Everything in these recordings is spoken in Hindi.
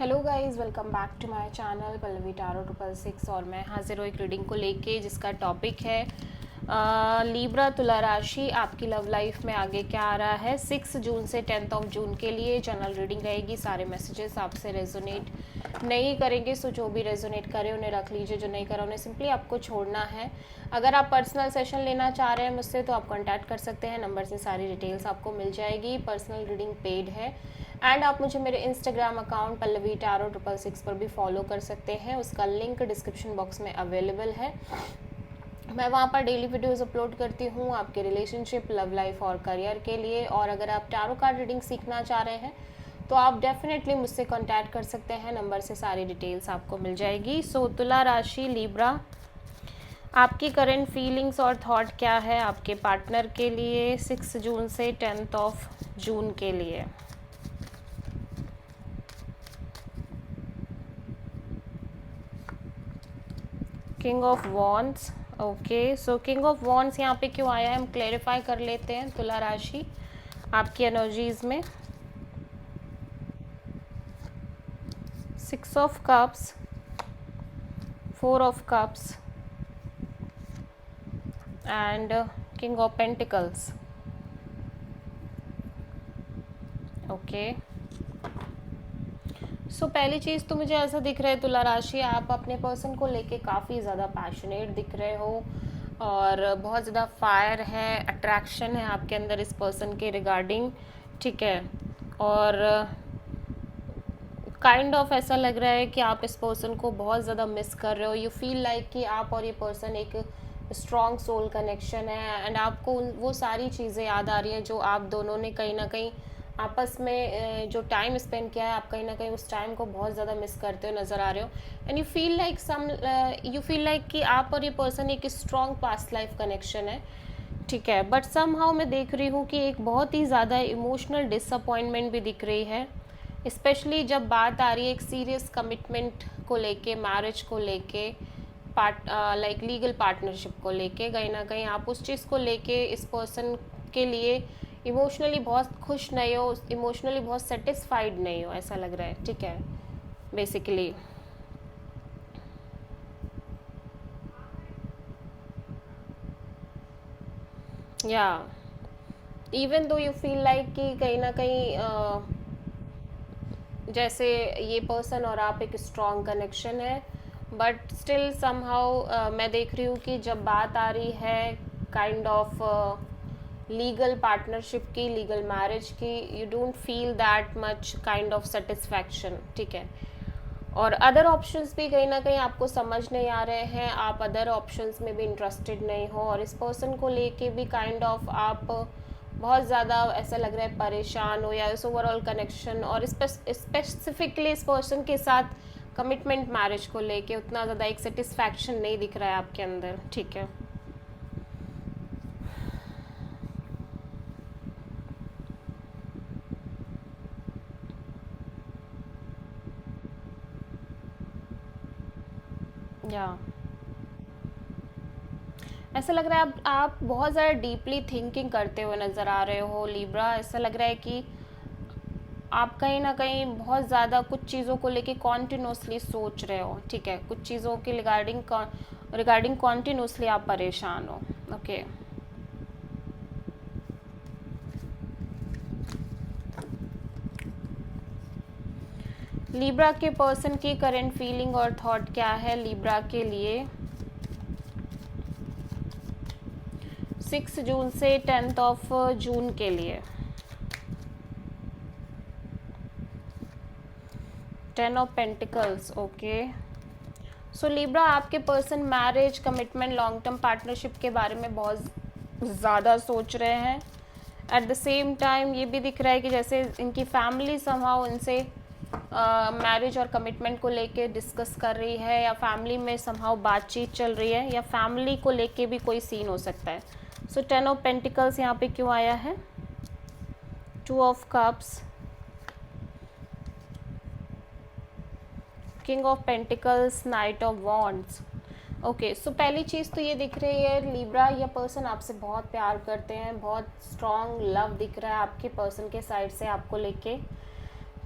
Hello guys, welcome back to my channel Pallavi tarot 666। और मैं हाजिर हूँ एक रीडिंग को लेके जिसका टॉपिक है लीब्रा तुला राशि। आपकी लव लाइफ में आगे क्या आ रहा है 6 जून से 10 ऑफ जून के लिए जनरल रीडिंग रहेगी। सारे मैसेजेस आपसे रेजोनेट नहीं करेंगे, सो जो भी रेजोनेट करे उन्हें रख लीजिए, जो नहीं करा उन्हें सिंपली आपको छोड़ना है। अगर आप पर्सनल सेशन लेना चाह रहे हैं मुझसे तो आप कॉन्टैक्ट कर सकते हैं, नंबर से सारी डिटेल्स आपको मिल जाएगी। पर्सनल रीडिंग पेड है एंड आप मुझे मेरे इंस्टाग्राम अकाउंट पल्लवी टारो 666 पर भी फॉलो कर सकते हैं, उसका लिंक डिस्क्रिप्शन बॉक्स में अवेलेबल है। मैं वहाँ पर डेली वीडियोस अपलोड करती हूँ आपके रिलेशनशिप, लव लाइफ और करियर के लिए। और अगर आप टारो कार्ड रीडिंग सीखना चाह रहे हैं तो आप डेफिनेटली मुझसे कांटेक्ट कर सकते हैं, नंबर से सारी डिटेल्स आपको मिल जाएगी। सो तुला राशि लीब्रा, आपकी करंट फीलिंग्स और थॉट क्या है आपके पार्टनर के लिए 6 जून से 10 ऑफ जून के लिए। King of wands, okay. So king of wands यहाँ पे क्यों आया है हम क्लेरिफाई कर लेते हैं। तुला राशि आपकी एनर्जीज में 6 of cups, 4 of cups and king of pentacles, okay. So पहली चीज़ तो मुझे ऐसा दिख रहा है तुला राशि, आप अपने पर्सन को लेके काफ़ी ज़्यादा पैशनेट दिख रहे हो और बहुत ज़्यादा फायर है, अट्रैक्शन है आपके अंदर इस पर्सन के रिगार्डिंग, ठीक है। और काइंड ऑफ ऐसा लग रहा है कि आप इस पर्सन को बहुत ज़्यादा मिस कर रहे हो। यू फील लाइक कि आप और ये पर्सन एक स्ट्रॉन्ग सोल कनेक्शन है एंड आपको वो सारी चीज़ें याद आ रही हैं जो आप दोनों ने कहीं ना कहीं आपस में जो टाइम स्पेंड किया है, आप कहीं ना कहीं उस टाइम को बहुत ज़्यादा मिस करते हो नज़र आ रहे हो। एंड यू फील लाइक कि आप और ये पर्सन एक स्ट्रॉन्ग पास्ट लाइफ कनेक्शन है, ठीक है। बट समहाउ मैं देख रही हूँ कि एक बहुत ही ज़्यादा इमोशनल डिसअपॉइंटमेंट भी दिख रही है, स्पेशली जब बात आ रही है एक सीरियस कमिटमेंट को लेके, मैरिज को लेके, लाइक लीगल पार्टनरशिप को लेके। कहीं ना कहीं आप उस चीज़ को लेके इस पर्सन के लिए इमोशनली बहुत खुश नहीं हो, इमोशनली बहुत सेटिस्फाइड नहीं हो, ऐसा लग रहा है, ठीक है। बेसिकली या even though you feel like कि कहीं ना कहीं जैसे ये पर्सन और आप एक स्ट्रॉन्ग कनेक्शन है, बट स्टिल समहाउ मैं देख रही हूँ कि जब बात आ रही है काइंड ऑफ लीगल पार्टनरशिप की, लीगल मैरिज की, you don't feel that much kind of satisfaction, ठीक है। और अदर ऑप्शंस भी कहीं ना कहीं आपको समझ नहीं आ रहे हैं, आप अदर ऑप्शंस में भी इंटरेस्टेड नहीं हो और इस पर्सन को लेके भी काइंड ऑफ आप बहुत ज़्यादा ऐसा लग रहा है परेशान हो, या इस ओवरऑल कनेक्शन और स्पेसिफिकली इस पर्सन के साथ कमिटमेंट मैरिज को लेके उतना ज़्यादा एक सेटिस्फैक्शन नहीं दिख रहा है आपके अंदर, ठीक है। या ऐसा लग रहा है आप बहुत ज़्यादा डीपली थिंकिंग करते हुए नज़र आ रहे हो लीब्रा। ऐसा लग रहा है कि आप कहीं ना कहीं बहुत ज़्यादा कुछ चीज़ों को लेके कॉन्टिन्यूसली सोच रहे हो, ठीक है। कुछ चीज़ों के रिगार्डिंग कॉन्टिन्यूसली आप परेशान हो, ओके। लीब्रा के पर्सन की करंट फीलिंग और थॉट क्या है लीब्रा के लिए 6 जून से 10 ऑफ जून के लिए। 10 of pentacles, okay. So Libra आपके person marriage, commitment, long term partnership के बारे में बहुत ज़्यादा सोच रहे हैं। एट द सेम टाइम ये भी दिख रहा है कि जैसे इनकी फैमिली समहाउ इनसे मैरिज और कमिटमेंट को लेके डिस्कस कर रही है, या फैमिली में समहाउ बातचीत चल रही है, या फैमिली को लेके भी कोई सीन हो सकता है। सो 10 ऑफ पेंटिकल्स यहाँ पे क्यों आया है, 2 of cups, king of pentacles, knight of wands, okay. So पहली चीज़ तो ये दिख रही है लीब्रा, यह पर्सन आपसे बहुत प्यार करते हैं, बहुत स्ट्रॉन्ग लव दिख रहा है आपके पर्सन के साइड से आपको लेके,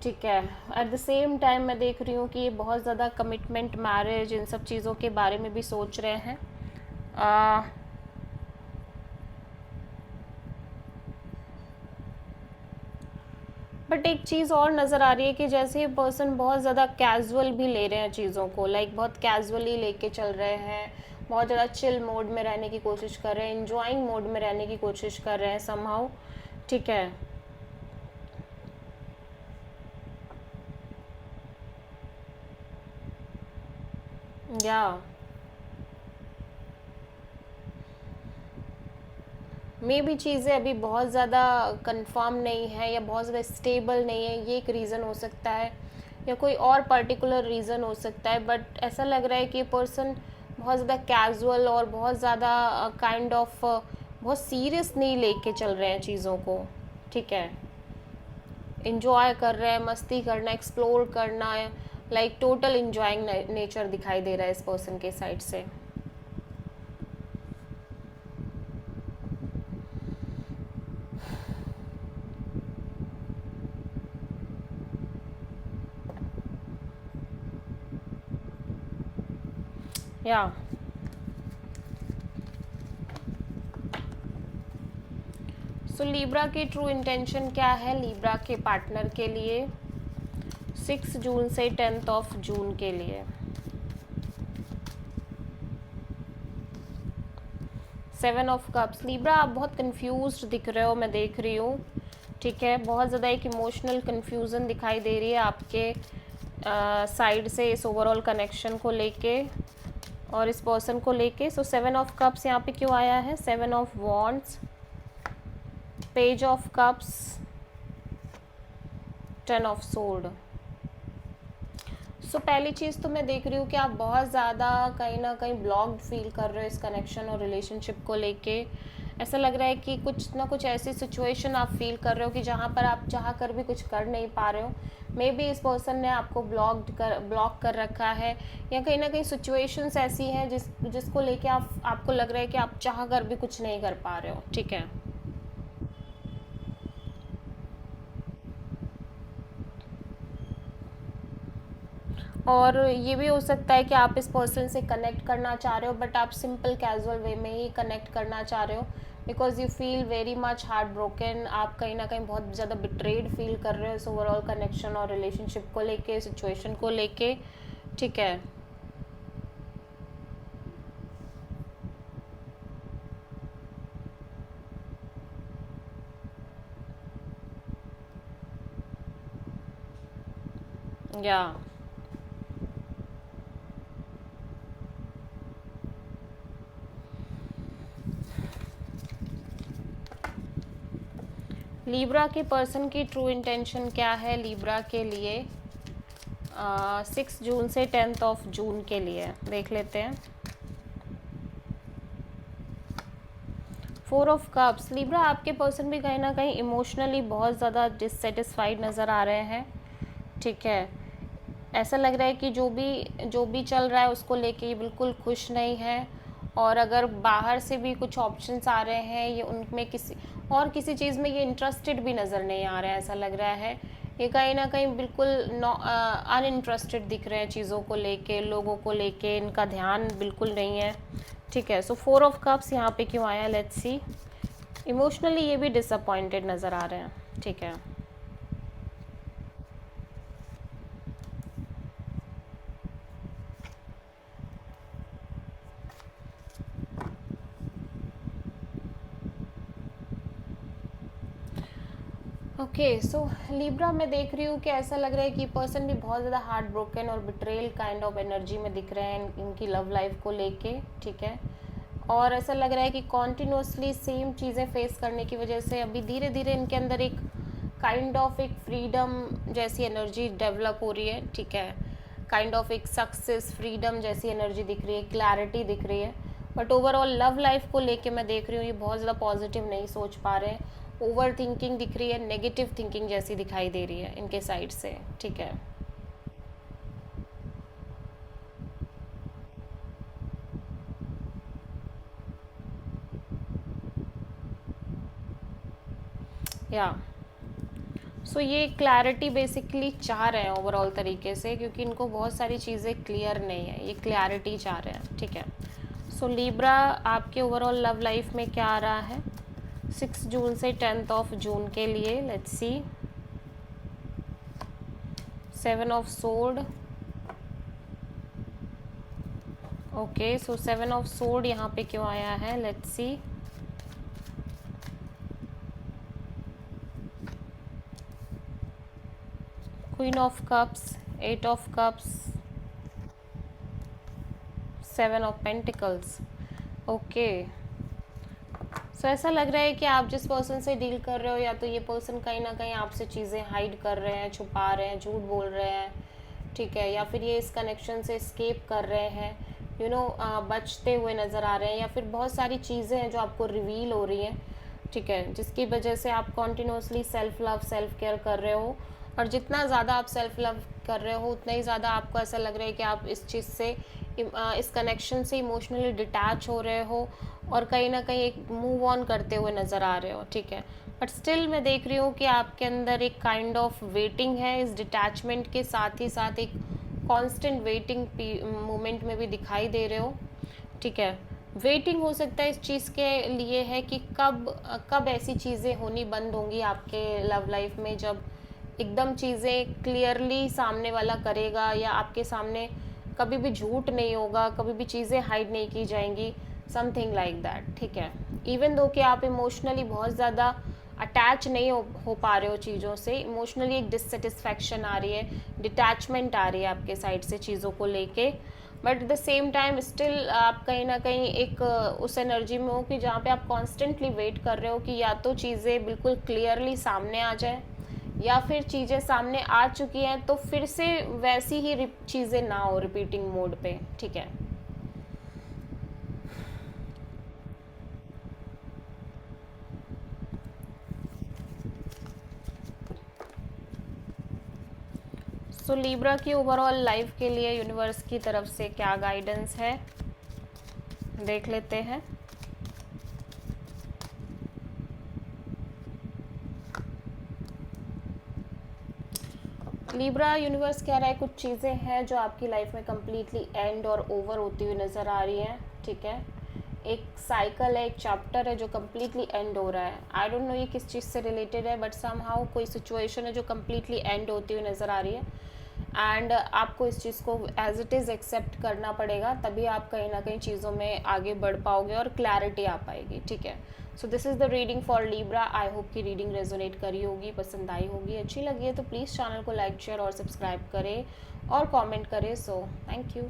ठीक है। एट द सेम टाइम मैं देख रही हूँ कि ये बहुत ज़्यादा कमिटमेंट, मैरिज, इन सब चीज़ों के बारे में भी सोच रहे हैं। बट एक चीज़ और नज़र आ रही है कि जैसे ये पर्सन बहुत ज़्यादा कैजुअल भी ले रहे हैं चीज़ों को, लाइक बहुत कैजुअली लेके चल रहे हैं, बहुत ज़्यादा चिल मोड में रहने की कोशिश कर रहे हैं, इंजॉइंग मोड में रहने की कोशिश कर रहे हैं समहाउ। ठीक है। या मे भी चीज़ें अभी बहुत ज़्यादा कंफर्म नहीं है या बहुत ज़्यादा स्टेबल नहीं है, ये एक रीज़न हो सकता है, या कोई और पर्टिकुलर रीज़न हो सकता है। बट ऐसा लग रहा है कि ये पर्सन बहुत ज़्यादा कैजुअल और बहुत ज़्यादा काइंड ऑफ बहुत सीरियस नहीं लेके चल रहे हैं चीज़ों को। ठीक है। इंजॉय कर रहे हैं, मस्ती करना, एक्सप्लोर करना, लाइक टोटल इंजॉइंग नेचर दिखाई दे रहा है इस पर्सन के साइड से। या सो लीब्रा की ट्रू इंटेंशन क्या है लीब्रा के पार्टनर के लिए 6 जून से 10 ऑफ जून के लिए? 7 ऑफ कप्स। लीब्रा आप बहुत कंफ्यूज्ड दिख रहे हो, मैं देख रही हूँ। ठीक है। बहुत ज़्यादा एक इमोशनल कन्फ्यूज़न दिखाई दे रही है आपके साइड से इस ओवरऑल कनेक्शन को लेके और इस पर्सन को लेके। सो 7 ऑफ कप्स यहाँ पे क्यों आया है? 7 of wands, page of cups, 10 of sword. So पहली चीज़ तो मैं देख रही हूँ कि आप बहुत ज़्यादा कहीं ना कहीं ब्लॉक्ड फील कर रहे हो इस कनेक्शन और रिलेशनशिप को लेके। ऐसा लग रहा है कि कुछ ना कुछ ऐसी सिचुएशन आप फील कर रहे हो कि जहाँ पर आप चाह कर भी कुछ कर नहीं पा रहे हो। मे बी इस पर्सन ने आपको ब्लॉक कर रखा है, या कहीं ना कहीं सिचुएशंस ऐसी हैं जिसको लेके आपको लग रहा है कि आप चाह कर भी कुछ नहीं कर पा रहे हो। ठीक है। और ये भी हो सकता है कि आप इस पर्सन से कनेक्ट करना चाह रहे हो, बट आप सिंपल कैजुअल वे में ही कनेक्ट करना चाह रहे हो, because you feel very much heart broken. आप कहीं ना कहीं बहुत ज़्यादा बिट्रेड फील कर रहे हो इस ओवरऑल कनेक्शन और रिलेशनशिप को लेके, सिचुएशन को लेके। ठीक है। या लीब्रा के पर्सन की ट्रू इंटेंशन क्या है लीब्रा के लिए 6 जून से 10 ऑफ जून के लिए? देख लेते हैं। 4 ऑफ कप्स। लीब्रा आपके पर्सन भी कहीं ना कहीं इमोशनली बहुत ज़्यादा डिससेटिस्फाइड नज़र आ रहे हैं। ठीक है। ऐसा लग रहा है कि जो भी चल रहा है उसको लेके ये बिल्कुल खुश नहीं है, और अगर बाहर से भी कुछ ऑप्शंस आ रहे हैं ये उनमें किसी चीज़ में ये इंटरेस्टेड भी नज़र नहीं आ रहा है। ऐसा लग रहा है ये कहीं ना कहीं बिल्कुल अनइंटरेस्टेड दिख रहे हैं चीज़ों को लेके, लोगों को लेके इनका ध्यान बिल्कुल नहीं है। ठीक है। सो 4 ऑफ कप्स यहाँ पे क्यों आया? Let's see. इमोशनली ये भी डिसअपॉइंटेड नज़र आ रहे हैं। ठीक है। ओके। सो लिब्रा मैं देख रही हूँ कि ऐसा लग रहा है कि पर्सन भी बहुत ज़्यादा हार्ट ब्रोकन और बिट्रेल काइंड ऑफ एनर्जी में दिख रहे हैं इनकी लव लाइफ को लेके। ठीक है। और ऐसा लग रहा है कि कॉन्टिन्यूसली सेम चीज़ें फेस करने की वजह से अभी धीरे धीरे इनके अंदर एक काइंड ऑफ एक फ्रीडम जैसी एनर्जी डेवलप हो रही है। ठीक है। काइंड ऑफ एक सक्सेस, फ्रीडम जैसी एनर्जी दिख रही है, क्लैरिटी दिख रही है। बट ओवरऑल लव लाइफ को लेके मैं देख रही हूँ ये बहुत ज़्यादा पॉजिटिव नहीं सोच पा रहे हैं। ओवर थिंकिंग दिख रही है, नेगेटिव थिंकिंग जैसी दिखाई दे रही है इनके साइड से। ठीक है। या सो ये क्लैरिटी बेसिकली चाह रहे हैं ओवरऑल तरीके से, क्योंकि इनको बहुत सारी चीज़ें क्लियर नहीं है, ये क्लैरिटी चाह रहे हैं, ठीक है। सो लीब्रा आपके ओवरऑल लव लाइफ में क्या आ रहा है 6 जून से 10 जून के लिए। Let's see. 7 of sword, okay. So 7 of sword यहाँ पे क्यों आया है, let's see. Queen of cups, 8 of cups, 7 of pentacles, okay. So ऐसा लग रहा है कि आप जिस पर्सन से डील कर रहे हो, या तो ये पर्सन कहीं ना कहीं आपसे चीज़ें हाइड कर रहे हैं, छुपा रहे हैं, झूठ बोल रहे हैं, ठीक है, या फिर ये इस कनेक्शन से एस्केप कर रहे हैं, बचते हुए नज़र आ रहे हैं, या फिर बहुत सारी चीज़ें हैं जो आपको रिवील हो रही हैं, ठीक है, जिसकी वजह से आप continuously self love, self care कर रहे हो। और जितना ज़्यादा आप सेल्फ लव कर रहे हो, उतना ही ज़्यादा आपको ऐसा लग रहा है कि आप इस चीज़ से, इस कनेक्शन से इमोशनली डिटैच हो रहे हो, और कहीं ना कहीं एक मूव ऑन करते हुए नज़र आ रहे हो, ठीक है। बट स्टिल मैं देख रही हूँ कि आपके अंदर एक काइंड ऑफ वेटिंग है, इस डिटैचमेंट के साथ ही साथ एक कांस्टेंट वेटिंग मोमेंट में भी दिखाई दे रहे हो, ठीक है। वेटिंग हो सकता है इस चीज़ के लिए है कि कब ऐसी चीज़ें होनी बंद होंगी आपके लव लाइफ में, जब एकदम चीज़ें क्लियरली सामने वाला करेगा, या आपके सामने कभी भी झूठ नहीं होगा, कभी भी चीज़ें हाइड नहीं की जाएंगी, समथिंग लाइक दैट, ठीक है। इवन दो कि आप इमोशनली बहुत ज़्यादा अटैच नहीं हो पा रहे हो चीज़ों से, इमोशनली एक डिससेटिस्फैक्शन आ रही है, डिटैचमेंट आ रही है आपके साइड से चीज़ों को लेके, but at the same time still आप कहीं ना कहीं एक उस एनर्जी में हो कि जहाँ पे आप कॉन्स्टेंटली वेट कर रहे हो कि या तो चीज़ें बिल्कुल क्लियरली सामने आ जाए, या फिर चीज़ें सामने आ चुकी हैं तो फिर से वैसी ही चीज़ें ना हो रिपीटिंग मोड पे, ठीक है। सो लीब्रा की ओवरऑल लाइफ के लिए यूनिवर्स की तरफ से क्या गाइडेंस है देख लेते हैं। लीब्रा यूनिवर्स कह रहा है कुछ चीज़ें हैं जो आपकी लाइफ में कम्प्लीटली एंड और ओवर होती हुई नज़र आ रही हैं, ठीक है। एक साइकिल है, एक चैप्टर है जो कम्प्लीटली एंड हो रहा है। आई डोंट नो ये किस चीज़ से रिलेटेड है, बट समहाउ कोई सिचुएशन है जो कम्प्लीटली एंड होती हुई नज़र आ रही है, एंड आपको इस चीज़ को एज इट इज़ एक्सेप्ट करना पड़ेगा, तभी आप कहीं ना कहीं चीज़ों में आगे बढ़ पाओगे और क्लैरिटी आ पाएगी, ठीक है। So this is the reading for Libra. I hope कि रीडिंग रेजोनेट करी होगी, पसंद आई होगी, अच्छी लगी है तो प्लीज़ चैनल को लाइक, शेयर और सब्सक्राइब करें और कमेंट करें। So thank you.